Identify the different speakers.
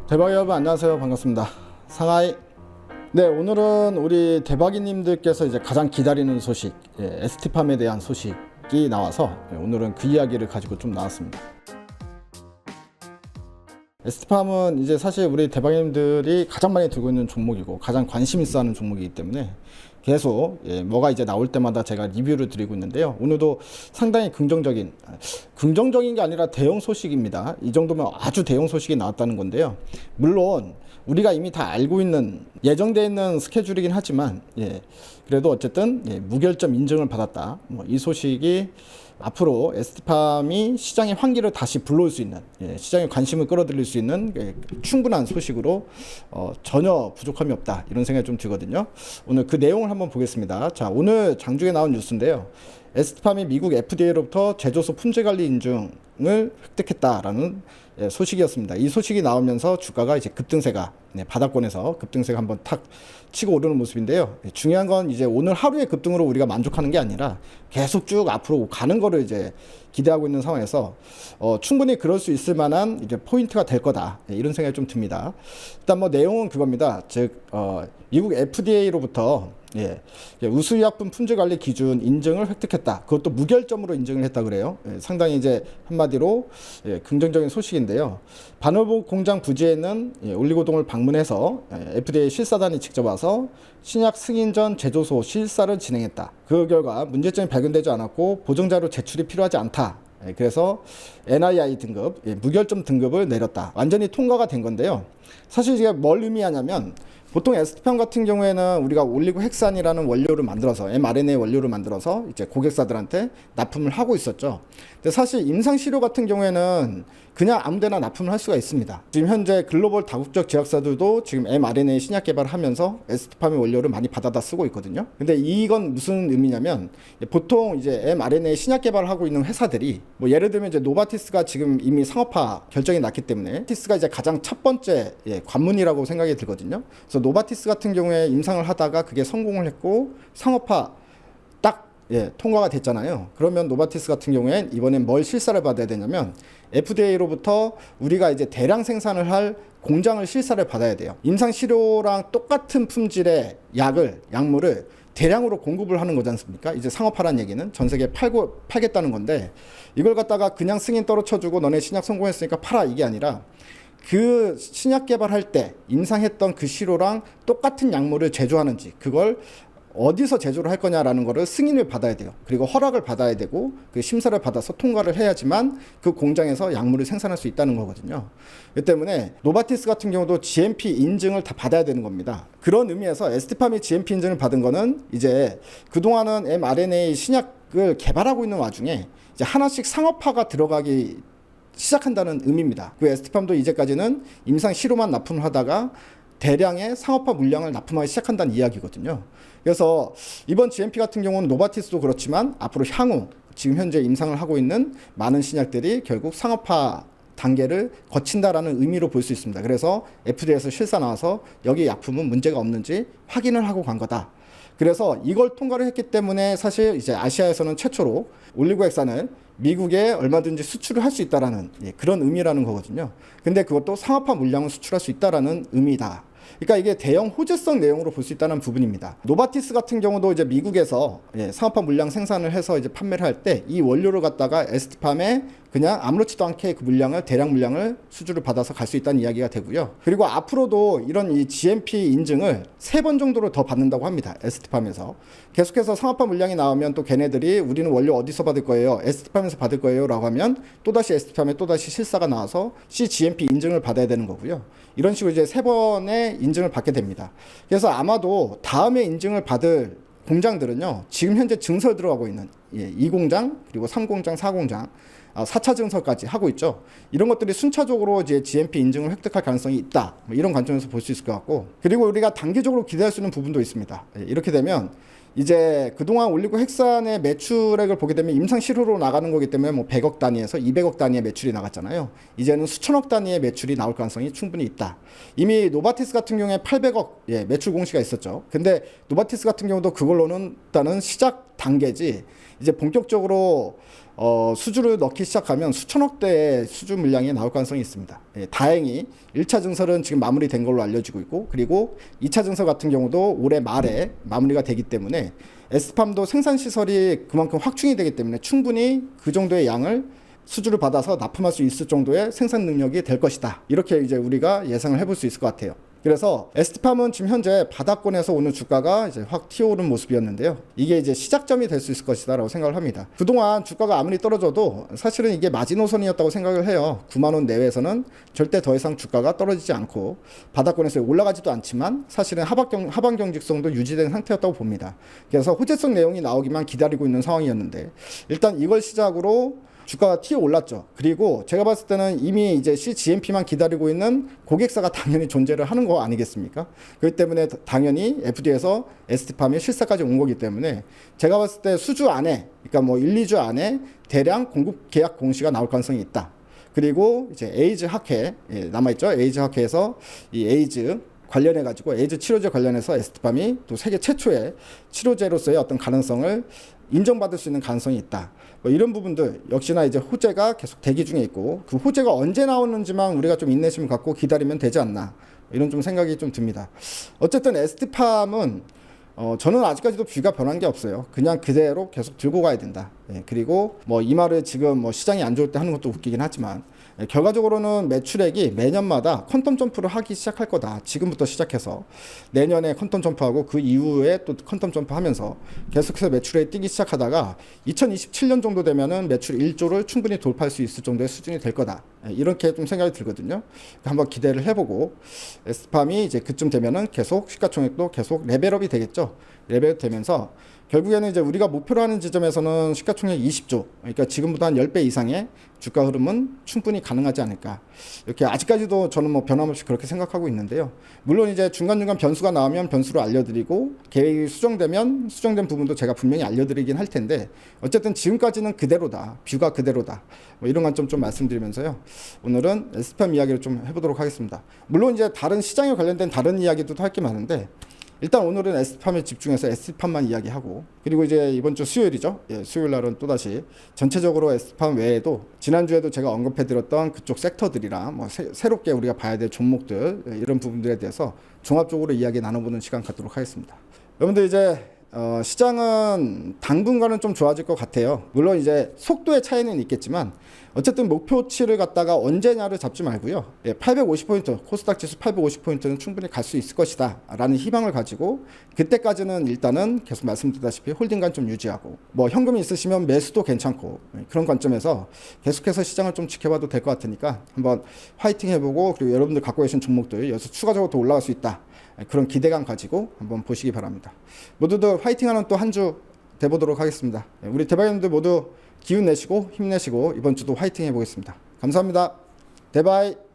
Speaker 1: 대박이 여러분 안녕하세요. 반갑습니다. 상하이. 네, 오늘은 우리 대박이님들께서 이제 가장 기다리는 소식, ST팜에 대한 소식이 나와서 오늘은 그 이야기를 가지고 좀 나왔습니다. ST팜은 이제 사실 우리 대박이님들이 가장 많이 들고 있는 종목이고 가장 관심 있어 하는 종목이기 때문에 계속 뭐가 이제 나올 때마다 제가 리뷰를 드리고 있는데요. 오늘도 상당히 긍정적인 게 아니라 대형 소식입니다. 이 정도면 아주 대형 소식이 나왔다는 건데요. 물론 우리가 이미 다 알고 있는 예정되어 있는 스케줄이긴 하지만 그래도 어쨌든 무결점 인증을 받았다. 이 소식이 앞으로 ST팜이 시장의 환기를 다시 불러올 수 있는, 시장의 관심을 끌어들일 수 있는 충분한 소식으로 전혀 부족함이 없다, 이런 생각이 좀 들거든요. 오늘 그 내용을 한번 보겠습니다. 자, 오늘 장중에 나온 뉴스인데요. ST팜이 미국 FDA로부터 제조소 품질관리 인증을 획득했다라는 소식이었습니다. 이 소식이 나오면서 주가가 이제 급등세가 바닥권에서 급등세가 한번 탁 치고 오르는 모습인데요. 중요한 건 이제 오늘 하루의 급등으로 우리가 만족하는 게 아니라 계속 쭉 앞으로 가는 거를 이제 기대하고 있는 상황에서 충분히 그럴 수 있을 만한 이제 포인트가 될 거다, 이런 생각이 좀 듭니다. 일단 뭐 내용은 그겁니다. 즉 미국 FDA로부터 우수의약품 품질관리 기준 인증을 획득했다. 그것도 무결점으로 인증을 했다 그래요. 상당히 이제 한마디로 긍정적인 소식인데요. 반올복 공장 부지에 있는 올리고동을 방문해서 FDA 실사단이 직접 와서 신약 승인 전 제조소 실사를 진행했다. 그 결과 문제점이 발견되지 않았고 보정자료 제출이 필요하지 않다. 그래서 NII 등급, 무결점 등급을 내렸다. 완전히 통과가 된 건데요. 사실 이게 뭘 의미하냐면 보통 ST팜 같은 경우에는 우리가 올리고핵산이라는 원료를 만들어서 mRNA 원료를 만들어서 이제 고객사들한테 납품을 하고 있었죠. 근데 사실 임상시료 같은 경우에는 그냥 아무데나 납품을 할 수가 있습니다. 지금 현재 글로벌 다국적 제약사들도 지금 mRNA 신약 개발을 하면서 ST팜의 원료를 많이 받아다 쓰고 있거든요. 근데 이건 무슨 의미냐면 보통 이제 mRNA 신약 개발을 하고 있는 회사들이 뭐 예를 들면 이제 노바티스가 지금 이미 상업화 결정이 났기 때문에 노바티스가 이제 가장 첫 번째 관문이라고 생각이 들거든요. 그래서 노바티스 같은 경우에 임상을 하다가 그게 성공을 했고 상업화 딱 통과가 됐잖아요. 그러면 노바티스 같은 경우엔 이번엔 뭘 실사를 받아야 되냐면 FDA로부터 우리가 이제 대량 생산을 할 공장을 실사를 받아야 돼요. 임상 시료랑 똑같은 품질의 약물을 대량으로 공급을 하는 거지 않습니까? 이제 상업화란 얘기는 전 세계에 팔겠다는 건데 이걸 갖다가 그냥 승인 떨어쳐주고 너네 신약 성공했으니까 팔아, 이게 아니라 그 신약 개발할 때 임상했던 그 시료랑 똑같은 약물을 제조하는지 그걸 어디서 제조를 할 거냐라는 거를 승인을 받아야 돼요. 그리고 허락을 받아야 되고 그 심사를 받아서 통과를 해야지만 그 공장에서 약물을 생산할 수 있다는 거거든요. 그 때문에 노바티스 같은 경우도 GMP 인증을 다 받아야 되는 겁니다. 그런 의미에서 ST팜이 GMP 인증을 받은 거는 이제 그동안은 mRNA 신약을 개발하고 있는 와중에 이제 하나씩 상업화가 들어가기 시작한다는 의미입니다. 그 ST팜도 이제까지는 임상 시료만 납품을 하다가 대량의 상업화 물량을 납품하기 시작한다는 이야기거든요. 그래서 이번 GMP 같은 경우는 노바티스도 그렇지만 앞으로 향후 지금 현재 임상을 하고 있는 많은 신약들이 결국 상업화 단계를 거친다라는 의미로 볼 수 있습니다. 그래서 FDA에서 실사 나와서 여기 약품은 문제가 없는지 확인을 하고 간 거다. 그래서 이걸 통과를 했기 때문에 사실 이제 아시아에서는 최초로 올리고핵산을 미국에 얼마든지 수출을 할 수 있다라는 그런 의미라는 거거든요. 근데 그것도 상업화 물량을 수출할 수 있다라는 의미다. 그러니까 이게 대형 호재성 내용으로 볼 수 있다는 부분입니다. 노바티스 같은 경우도 이제 미국에서 상업화 물량 생산을 해서 이제 판매를 할 때 이 원료를 갖다가 ST팜에 그냥 아무렇지도 않게 그 물량을 대량 물량을 수주를 받아서 갈 수 있다는 이야기가 되고요. 그리고 앞으로도 이런 이 GMP 인증을 3번 정도로 더 받는다고 합니다. ST팜에서 계속해서 상업화 물량이 나오면 또 걔네들이 우리는 원료 어디서 받을 거예요? ST팜에서 받을 거예요? 라고 하면 또다시 ST팜에 또다시 실사가 나와서 CGMP 인증을 받아야 되는 거고요. 이런 식으로 이제 3번의 인증을 받게 됩니다. 그래서 아마도 다음에 인증을 받을 공장들은요, 지금 현재 증설 들어가고 있는 2공장, 그리고 3공장, 4공장, 4차 증설까지 하고 있죠. 이런 것들이 순차적으로 이제 GMP 인증을 획득할 가능성이 있다. 이런 관점에서 볼 수 있을 것 같고, 그리고 우리가 단기적으로 기대할 수 있는 부분도 있습니다. 이렇게 되면 이제 그동안 올리고핵산의 매출액을 보게 되면 임상시료로 나가는 거기 때문에 뭐 100억 단위에서 200억 단위의 매출이 나갔잖아요. 이제는 수천억 단위의 매출이 나올 가능성이 충분히 있다. 이미 노바티스 같은 경우에 800억 매출 공시가 있었죠. 근데 노바티스 같은 경우도 그걸로는 일단은 시작 단계지 이제 본격적으로 수주를 넣기 시작하면 수천억 대의 수주 물량이 나올 가능성이 있습니다. 예, 다행히 1차 증설은 지금 마무리된 걸로 알려지고 있고, 그리고 2차 증설 같은 경우도 올해 말에 마무리가 되기 때문에 에스팜도 생산 시설이 그만큼 확충이 되기 때문에 충분히 그 정도의 양을 수주를 받아서 납품할 수 있을 정도의 생산 능력이 될 것이다. 이렇게 이제 우리가 예상을 해볼 수 있을 것 같아요. 그래서 에스팜은 지금 현재 바닥권에서 오늘 주가가 이제 확 튀어오른 모습이었는데요. 이게 이제 시작점이 될 수 있을 것이다라고 생각을 합니다. 그동안 주가가 아무리 떨어져도 사실은 이게 마지노선이었다고 생각을 해요. 9만 원 내외에서는 절대 더 이상 주가가 떨어지지 않고 바닥권에서 올라가지도 않지만 사실은 하방 경직성도 유지된 상태였다고 봅니다. 그래서 호재성 내용이 나오기만 기다리고 있는 상황이었는데 일단 이걸 시작으로 주가가 튀어 올랐죠. 그리고 제가 봤을 때는 이미 이제 CGMP만 기다리고 있는 고객사가 당연히 존재를 하는 거 아니겠습니까? 그렇기 때문에 당연히 FD에서 ST팜이 실사까지 온 거기 때문에 제가 봤을 때 수주 안에, 그러니까 뭐 1, 2주 안에 대량 공급 계약 공시가 나올 가능성이 있다. 그리고 이제 에이즈 학회 남아있죠. 에이즈 학회에서 이 에이즈 관련해 가지고 에이즈 치료제 관련해서 에스티팜이 또 세계 최초의 치료제로서의 어떤 가능성을 인정받을 수 있는 가능성이 있다. 뭐 이런 부분들 역시나 이제 호재가 계속 대기 중에 있고 그 호재가 언제 나오는지만 우리가 좀 인내심을 갖고 기다리면 되지 않나 이런 좀 생각이 좀 듭니다. 어쨌든 에스티팜은 저는 아직까지도 뷰가 변한 게 없어요. 그냥 그대로 계속 들고 가야 된다. 예, 그리고 뭐 이 말을 지금 뭐 시장이 안 좋을 때 하는 것도 웃기긴 하지만 결과적으로는 매출액이 매년마다 퀀텀 점프를 하기 시작할 거다. 지금부터 시작해서 내년에 퀀텀 점프하고 그 이후에 또 퀀텀 점프하면서 계속해서 매출액이 뛰기 시작하다가 2027년 정도 되면은 매출 1조를 충분히 돌파할 수 있을 정도의 수준이 될 거다. 이렇게 좀 생각이 들거든요. 한번 기대를 해보고 에스팜이 이제 그쯤 되면은 계속 시가총액도 계속 레벨업이 되겠죠. 레벨업 되면서 결국에는 이제 우리가 목표로 하는 지점에서는 시가총액 20조, 그러니까 지금보다 한 10배 이상의 주가 흐름은 충분히 가능하지 않을까. 이렇게 아직까지도 저는 뭐 변함없이 그렇게 생각하고 있는데요. 물론 이제 중간중간 변수가 나오면 변수를 알려드리고 계획이 수정되면 수정된 부분도 제가 분명히 알려드리긴 할 텐데 어쨌든 지금까지는 그대로다. 뷰가 그대로다. 뭐 이런 관점 좀 말씀드리면서요. 오늘은 에스팜 이야기를 좀 해보도록 하겠습니다. 물론 이제 다른 시장에 관련된 다른 이야기도 할 게 많은데 일단 오늘은 에스팜에 집중해서 에스팜만 이야기하고 그리고 이제 이번 주 수요일이죠. 예, 수요일 날은 또다시 전체적으로 에스팜 외에도 지난주에도 제가 언급해드렸던 그쪽 섹터들이랑 뭐 새롭게 우리가 봐야 될 종목들 이런 부분들에 대해서 종합적으로 이야기 나눠보는 시간 갖도록 하겠습니다. 여러분들 이제 시장은 당분간은 좀 좋아질 것 같아요. 물론 이제 속도의 차이는 있겠지만 어쨌든 목표치를 갖다가 언제냐를 잡지 말고요. 850포인트, 코스닥 지수 850포인트는 충분히 갈 수 있을 것이다 라는 희망을 가지고 그때까지는 일단은 계속 말씀드렸다시피 홀딩감 좀 유지하고 뭐 현금이 있으시면 매수도 괜찮고 그런 관점에서 계속해서 시장을 좀 지켜봐도 될 것 같으니까 한번 화이팅 해보고 그리고 여러분들 갖고 계신 종목들 여기서 추가적으로 더 올라갈 수 있다. 그런 기대감 가지고 한번 보시기 바랍니다. 모두들 화이팅하는 또 한 주 돼보도록 하겠습니다. 우리 대박님들 모두 기운 내시고 힘내시고 이번 주도 화이팅 해보겠습니다. 감사합니다. 대바이.